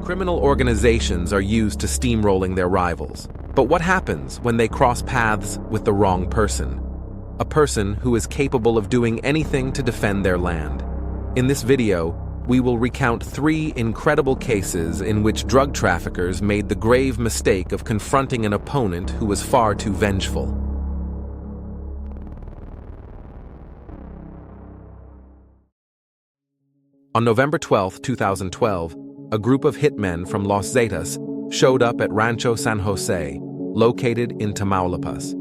Criminal organizations are used to steamrolling their rivals. But what happens when they cross paths with the wrong person? A person who is capable of doing anything to defend their land. In this video, we will recount 3 incredible cases in which drug traffickers made the grave mistake of confronting an opponent who was far too vengeful. On November 12, 2012, a group of hitmen from Los Zetas showed up at Rancho San Jose, located in Tamaulipas.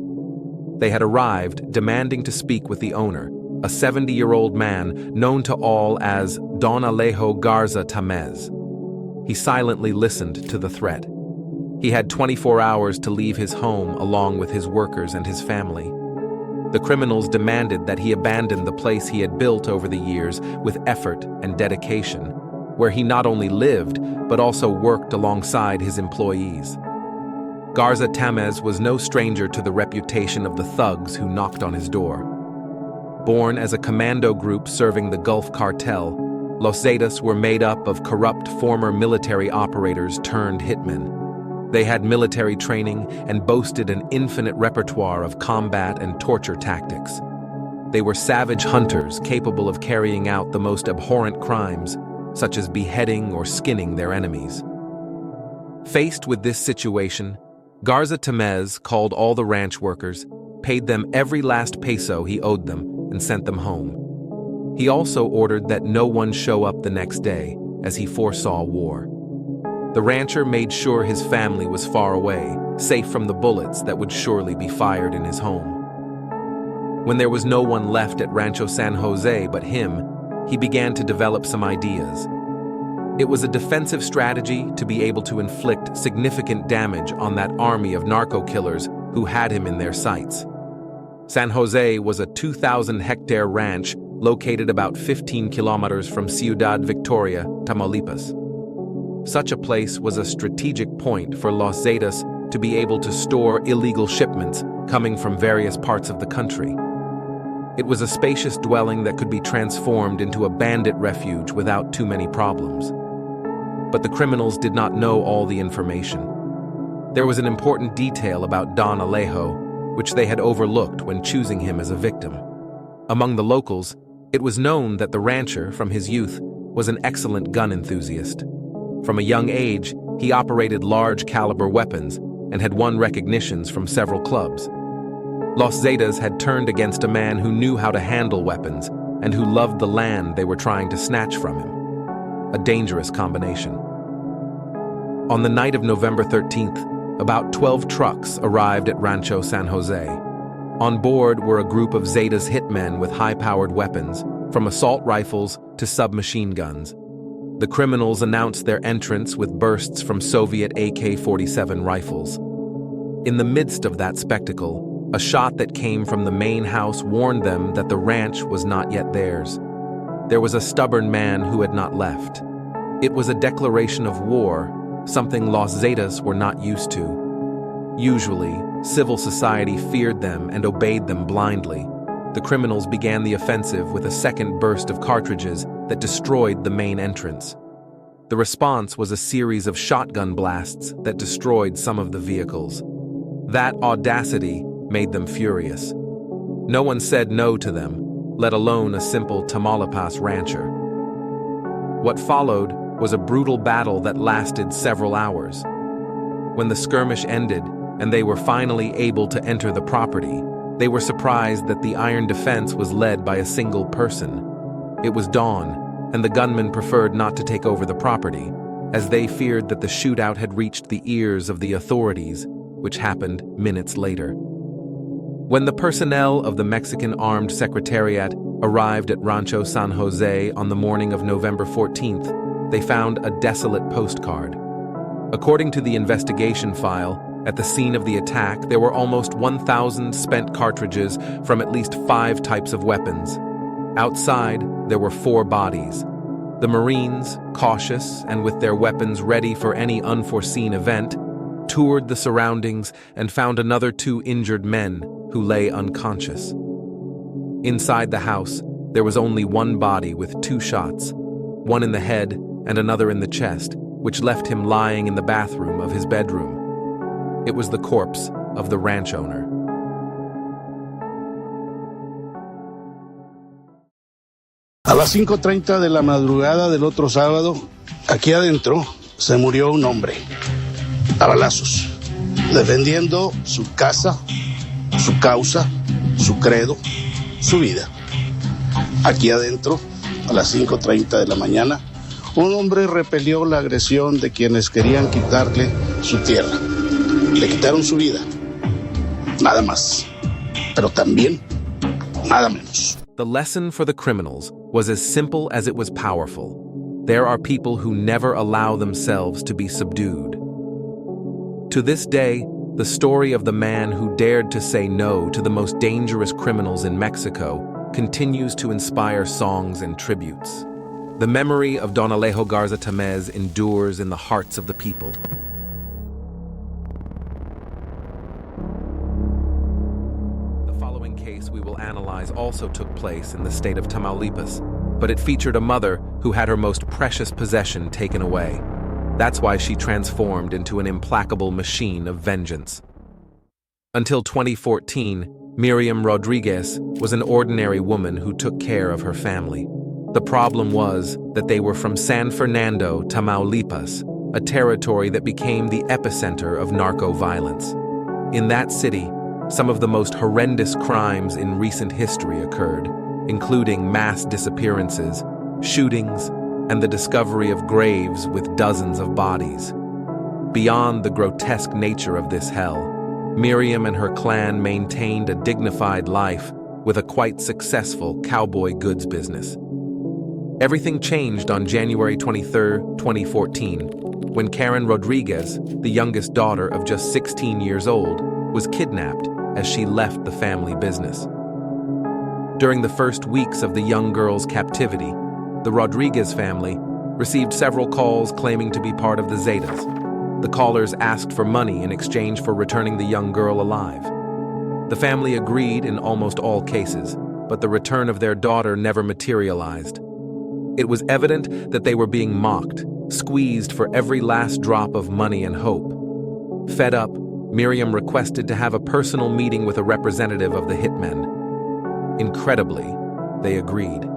They had arrived demanding to speak with the owner, a 70-year-old man known to all as Don Alejo Garza Tamez. He silently listened to the threat. He had 24 hours to leave his home along with his workers and his family. The criminals demanded that he abandon the place he had built over the years with effort and dedication, where he not only lived, but also worked alongside his employees. Garza Tamez was no stranger to the reputation of the thugs who knocked on his door. Born as a commando group serving the Gulf Cartel, Los Zetas were made up of corrupt former military operators turned hitmen. They had military training and boasted an infinite repertoire of combat and torture tactics. They were savage hunters capable of carrying out the most abhorrent crimes, such as beheading or skinning their enemies. Faced with this situation, Garza Tamez called all the ranch workers, paid them every last peso he owed them, and sent them home. He also ordered that no one show up the next day, as he foresaw war. The rancher made sure his family was far away, safe from the bullets that would surely be fired in his home. When there was no one left at Rancho San Jose but him, he began to develop some ideas. It was a defensive strategy to be able to inflict significant damage on that army of narco-killers who had him in their sights. San Jose was a 2,000-hectare ranch located about 15 kilometers from Ciudad Victoria, Tamaulipas. Such a place was a strategic point for Los Zetas to be able to store illegal shipments coming from various parts of the country. It was a spacious dwelling that could be transformed into a bandit refuge without too many problems. But the criminals did not know all the information. There was an important detail about Don Alejo, which they had overlooked when choosing him as a victim. Among the locals, it was known that the rancher, from his youth, was an excellent gun enthusiast. From a young age, he operated large-caliber weapons and had won recognitions from several clubs. Los Zetas had turned against a man who knew how to handle weapons and who loved the land they were trying to snatch from him. A dangerous combination. On the night of November 13th, about 12 trucks arrived at Rancho San Jose. On board were a group of Zetas hitmen with high-powered weapons, from assault rifles to submachine guns. The criminals announced their entrance with bursts from Soviet AK-47 rifles. In the midst of that spectacle, a shot that came from the main house warned them that the ranch was not yet theirs. There was a stubborn man who had not left. It was a declaration of war, something Los Zetas were not used to. Usually, civil society feared them and obeyed them blindly. The criminals began the offensive with a second burst of cartridges that destroyed the main entrance. The response was a series of shotgun blasts that destroyed some of the vehicles. That audacity made them furious. No one said no to them, let alone a simple Tamaulipas rancher. What followed was a brutal battle that lasted several hours. When the skirmish ended and they were finally able to enter the property, they were surprised that the iron defense was led by a single person. It was dawn, and the gunmen preferred not to take over the property, as they feared that the shootout had reached the ears of the authorities, which happened minutes later. When the personnel of the Mexican Armed Secretariat arrived at Rancho San Jose on the morning of November 14th, they found a desolate postcard. According to the investigation file, at the scene of the attack, there were almost 1,000 spent cartridges from at least 5 types of weapons. Outside, there were 4 bodies. The Marines, cautious and with their weapons ready for any unforeseen event, toured the surroundings and found another 2 injured men who lay unconscious. Inside the house, there was only one body with 2 shots, one in the head and another in the chest, which left him lying in the bathroom of his bedroom. It was the corpse of the ranch owner. A las 5:30 de la madrugada del otro sábado, aquí adentro se murió un hombre, a balazos, defendiendo su casa, su causa, su credo, su vida. Aquí adentro, a las 5:30 de la mañana, un hombre repelió la agresión de quienes querían quitarle su tierra. Le quitaron su vida, nada más, pero también nada menos. The lesson for the criminals was as simple as it was powerful. There are people who never allow themselves to be subdued. To this day, the story of the man who dared to say no to the most dangerous criminals in Mexico continues to inspire songs and tributes. The memory of Don Alejo Garza Tamez endures in the hearts of the people. The following case we will analyze also took place in the state of Tamaulipas, but it featured a mother who had her most precious possession taken away. That's why she transformed into an implacable machine of vengeance. Until 2014, Miriam Rodriguez was an ordinary woman who took care of her family. The problem was that they were from San Fernando, Tamaulipas, a territory that became the epicenter of narco violence. In that city, some of the most horrendous crimes in recent history occurred, including mass disappearances, shootings, and the discovery of graves with dozens of bodies. Beyond the grotesque nature of this hell, Miriam and her clan maintained a dignified life with a quite successful cowboy goods business. Everything changed on January 23, 2014, when Karen Rodriguez, the youngest daughter of just 16 years old, was kidnapped as she left the family business. During the first weeks of the young girl's captivity, the Rodriguez family received several calls claiming to be part of the Zetas. The callers asked for money in exchange for returning the young girl alive. The family agreed in almost all cases, but the return of their daughter never materialized. It was evident that they were being mocked, squeezed for every last drop of money and hope. Fed up, Miriam requested to have a personal meeting with a representative of the hitmen. Incredibly, they agreed.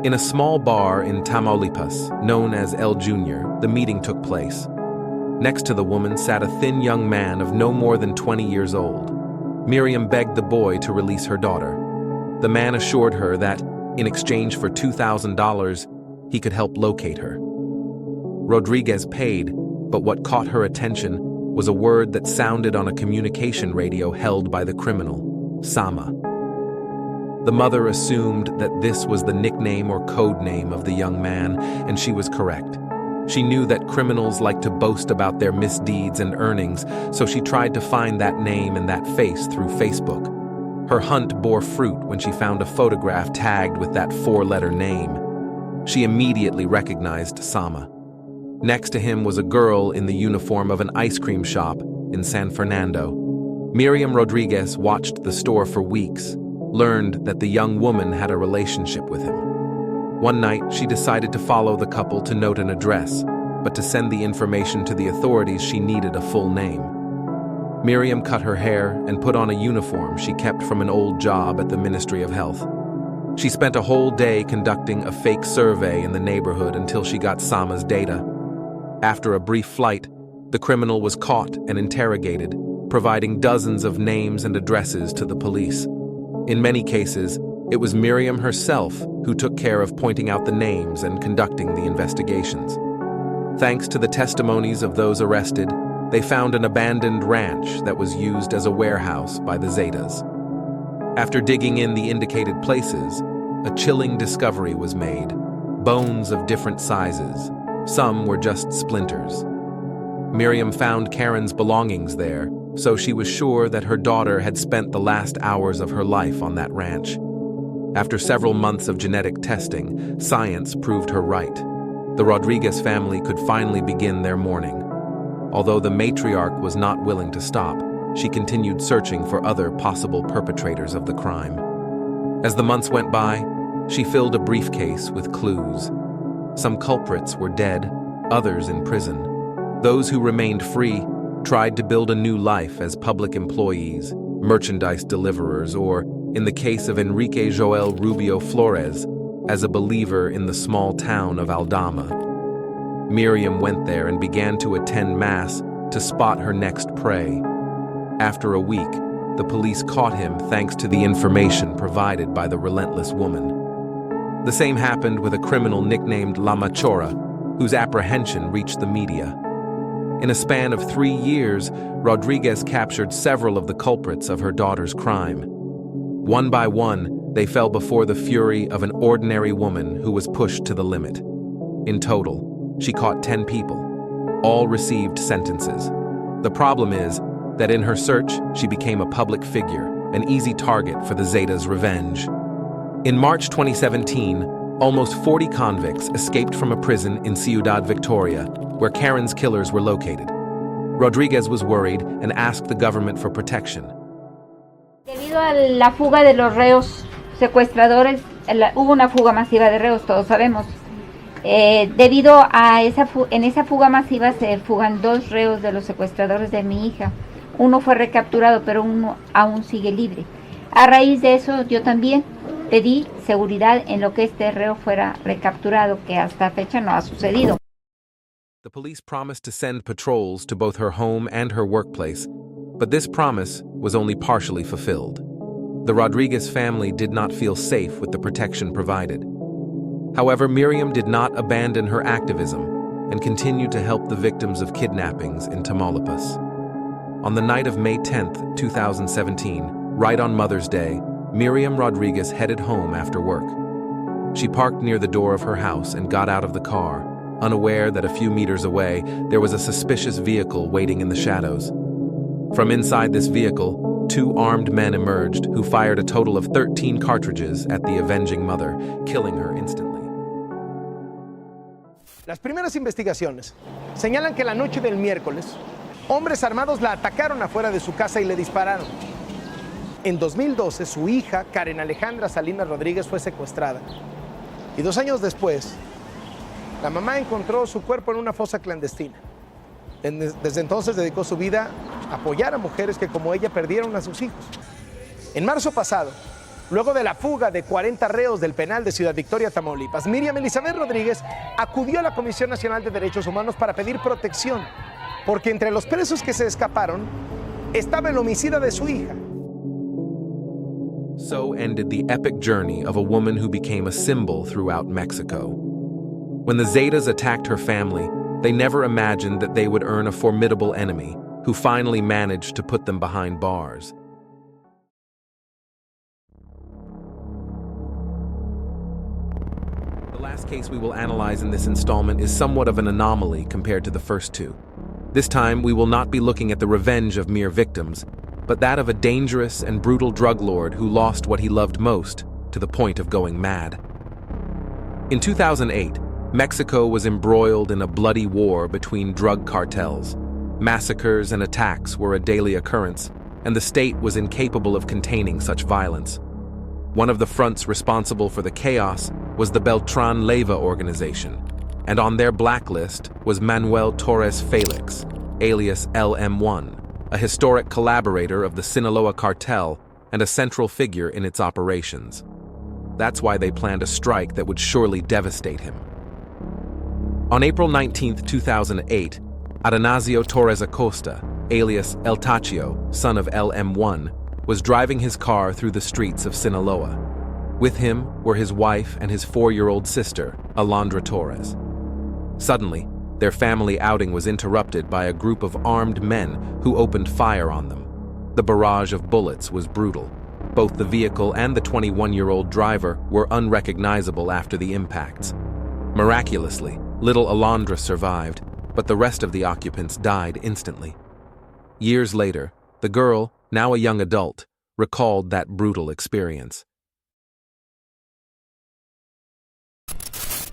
In a small bar in Tamaulipas, known as El Junior, the meeting took place. Next to the woman sat a thin young man of no more than 20 years old. Miriam begged the boy to release her daughter. The man assured her that, in exchange for $2,000, he could help locate her. Rodriguez paid, but what caught her attention was a word that sounded on a communication radio held by the criminal, Sama. The mother assumed that this was the nickname or code name of the young man, and she was correct. She knew that criminals like to boast about their misdeeds and earnings, so she tried to find that name and that face through Facebook. Her hunt bore fruit when she found a photograph tagged with that four-letter name. She immediately recognized Sama. Next to him was a girl in the uniform of an ice cream shop in San Fernando. Miriam Rodriguez watched the store for weeks, learned that the young woman had a relationship with him. One night, she decided to follow the couple to note an address, but to send the information to the authorities, she needed a full name. Miriam cut her hair and put on a uniform she kept from an old job at the Ministry of Health. She spent a whole day conducting a fake survey in the neighborhood until she got Sama's data. After a brief flight, the criminal was caught and interrogated, providing dozens of names and addresses to the police. In many cases, it was Miriam herself who took care of pointing out the names and conducting the investigations. Thanks to the testimonies of those arrested, they found an abandoned ranch that was used as a warehouse by the Zetas. After digging in the indicated places, a chilling discovery was made: bones of different sizes. Some were just splinters. Miriam found Karen's belongings there, so she was sure that her daughter had spent the last hours of her life on that ranch. After several months of genetic testing, science proved her right. The Rodriguez family could finally begin their mourning. Although the matriarch was not willing to stop, she continued searching for other possible perpetrators of the crime. As the months went by, she filled a briefcase with clues. Some culprits were dead, others in prison. Those who remained free tried to build a new life as public employees, merchandise deliverers, or, in the case of Enrique Joel Rubio Flores, as a believer in the small town of Aldama. Miriam went there and began to attend Mass to spot her next prey. After a week, the police caught him thanks to the information provided by the relentless woman. The same happened with a criminal nicknamed La Machora, whose apprehension reached the media. In a span of 3 years, Rodriguez captured several of the culprits of her daughter's crime. One by one, they fell before the fury of an ordinary woman who was pushed to the limit. In total, she caught 10 people. All received sentences. The problem is that in her search, she became a public figure, an easy target for the Zetas' revenge. In March 2017, almost 40 convicts escaped from a prison in Ciudad Victoria, where Karen's killers were located. Rodriguez was worried and asked the government for protection. Debido a la fuga de los reos secuestradores, hubo una fuga masiva de reos, todos sabemos. Debido a en esa fuga masiva se fugan 2 reos de los secuestradores de mi hija. Uno fue recapturado, pero uno aún sigue libre. A raíz de eso, yo también pedí seguridad en lo que este reo fuera recapturado, que hasta fecha no ha sucedido. The police promised to send patrols to both her home and her workplace, but this promise was only partially fulfilled. The Rodriguez family did not feel safe with the protection provided. However, Miriam did not abandon her activism and continued to help the victims of kidnappings in Tamaulipas. On the night of May 10, 2017, right on Mother's Day, Miriam Rodriguez headed home after work. She parked near the door of her house and got out of the car, unaware that a few meters away there was a suspicious vehicle waiting in the shadows. From inside this vehicle, 2 armed men emerged who fired a total of 13 cartridges at the avenging mother, killing her instantly. Las primeras investigaciones señalan que la noche del miércoles, hombres armados la atacaron afuera de su casa y le dispararon. En 2012, su hija, Karen Alejandra Salinas Rodríguez, fue secuestrada. Y 2 años después, la mamá encontró su cuerpo en una fosa clandestina. Desde entonces dedicó su vida a apoyar a mujeres que, como ella, perdieron a sus hijos. En marzo pasado, luego de la fuga de 40 reos del penal de Ciudad Victoria, Tamaulipas, Miriam Elizabeth Rodríguez acudió a la Comisión Nacional de Derechos Humanos para pedir protección, porque entre los presos que se escaparon estaba el homicida de su hija. So ended the epic journey of a woman who became a symbol throughout Mexico. When the Zetas attacked her family, they never imagined that they would earn a formidable enemy who finally managed to put them behind bars. The last case we will analyze in this installment is somewhat of an anomaly compared to the first 2. This time, we will not be looking at the revenge of mere victims, but that of a dangerous and brutal drug lord who lost what he loved most to the point of going mad. In 2008, Mexico was embroiled in a bloody war between drug cartels. Massacres and attacks were a daily occurrence, and the state was incapable of containing such violence. One of the fronts responsible for the chaos was the Beltran Leyva organization, and on their blacklist was Manuel Torres Felix, alias LM1, a historic collaborator of the Sinaloa cartel and a central figure in its operations. That's why they planned a strike that would surely devastate him. On April 19, 2008, Atanasio Torres Acosta, alias El Tachio, son of LM1, was driving his car through the streets of Sinaloa. With him were his wife and his 4-year-old sister, Alondra Torres. Suddenly, their family outing was interrupted by a group of armed men who opened fire on them. The barrage of bullets was brutal. Both the vehicle and the 21-year-old driver were unrecognizable after the impacts. Miraculously, little Alondra survived, but the rest of the occupants died instantly. Years later, the girl, now a young adult, recalled that brutal experience.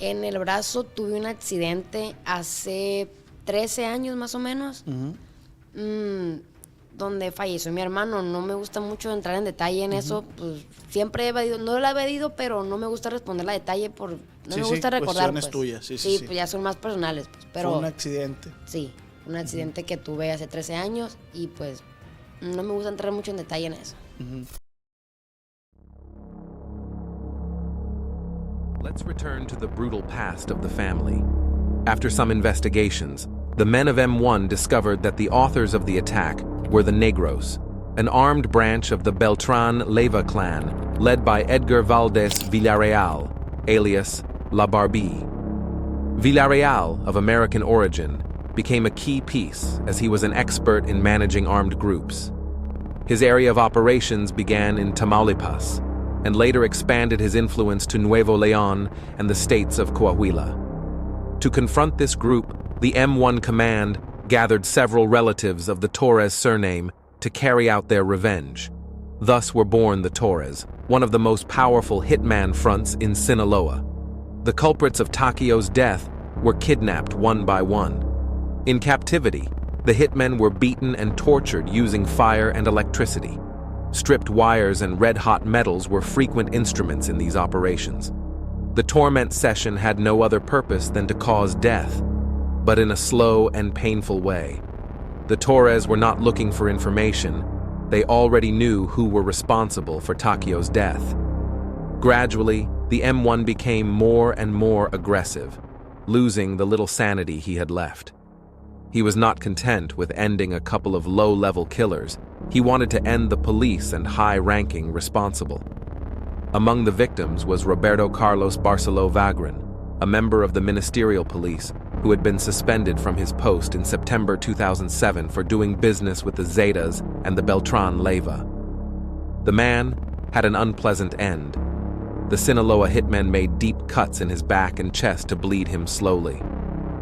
En el brazo tuve un accidente hace 13 años más o menos, donde falleció mi hermano. No me gusta mucho entrar en detalle en eso, pues siempre he evadido, no lo he evadido, pero no me gusta responder a detalle por No Sí, me sí, gusta recordar, cuestiones pues. tuyas, sí, sí, Sí, sí. pues ya son más personales, pues, pero... Fue un accidente. Sí, un accidente que tuve hace 13 años y pues no me gusta entrar mucho en detalle en eso. Let's return to the brutal past of the family. After some investigations, the men of M1 discovered that the authors of the attack were the Negros, an armed branch of the Beltran Leyva clan led by Edgar Valdez Villarreal, alias La Barbie. Villarreal, of American origin, became a key piece as he was an expert in managing armed groups. His area of operations began in Tamaulipas and later expanded his influence to Nuevo León and the states of Coahuila. To confront this group, the M1 command gathered several relatives of the Torres surname to carry out their revenge. Thus were born the Torres, one of the most powerful hitman fronts in Sinaloa. The culprits of Takio's death were kidnapped one by one. In captivity, the hitmen were beaten and tortured using fire and electricity. Stripped wires and red-hot metals were frequent instruments in these operations. The torment session had no other purpose than to cause death, but in a slow and painful way. The Torres were not looking for information. They already knew who were responsible for Takio's death. Gradually, the M1 became more and more aggressive, losing the little sanity he had left. He was not content with ending a couple of low-level killers. He wanted to end the police and high-ranking responsible. Among the victims was Roberto Carlos Barceló Vagrin, a member of the ministerial police who had been suspended from his post in September 2007 for doing business with the Zetas and the Beltran Leyva. The man had an unpleasant end. The Sinaloa hitmen made deep cuts in his back and chest to bleed him slowly.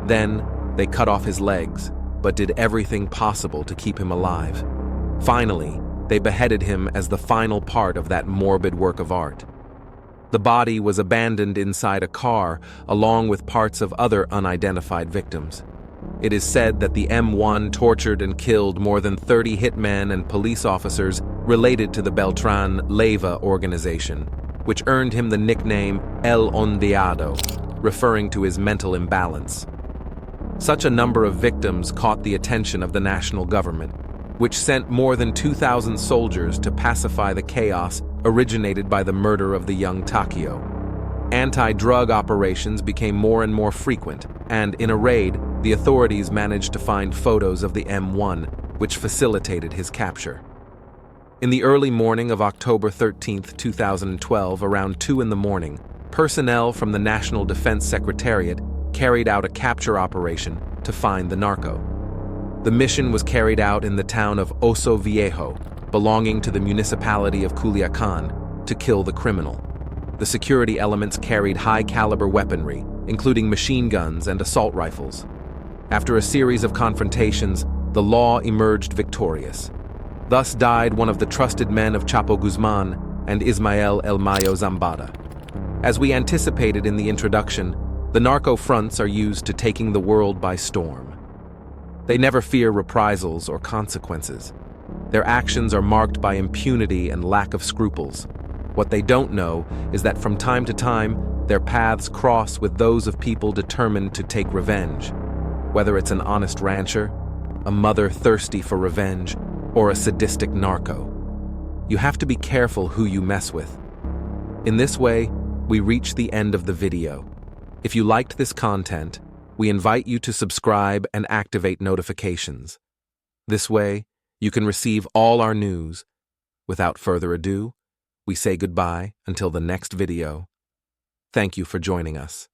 Then, they cut off his legs, but did everything possible to keep him alive. Finally, they beheaded him as the final part of that morbid work of art. The body was abandoned inside a car, along with parts of other unidentified victims. It is said that the M1 tortured and killed more than 30 hitmen and police officers related to the Beltran Leyva organization, which earned him the nickname El Ondeado, referring to his mental imbalance. Such a number of victims caught the attention of the national government, which sent more than 2,000 soldiers to pacify the chaos originated by the murder of the young Takio. Anti-drug operations became more and more frequent, and in a raid, the authorities managed to find photos of the M1, which facilitated his capture. In the early morning of October 13, 2012, around 2 in the morning, personnel from the National Defense Secretariat carried out a capture operation to find the narco. The mission was carried out in the town of Oso Viejo, belonging to the municipality of Culiacan, to kill the criminal. The security elements carried high-caliber weaponry, including machine guns and assault rifles. After a series of confrontations, the law emerged victorious. Thus died one of the trusted men of Chapo Guzman and Ismael El Mayo Zambada. As we anticipated in the introduction, the narco fronts are used to taking the world by storm. They never fear reprisals or consequences. Their actions are marked by impunity and lack of scruples. What they don't know is that from time to time, their paths cross with those of people determined to take revenge. Whether it's an honest rancher, a mother thirsty for revenge, or a sadistic narco. You have to be careful who you mess with. In this way, we reach the end of the video. If you liked this content, we invite you to subscribe and activate notifications. This way, you can receive all our news. Without further ado, we say goodbye until the next video. Thank you for joining us.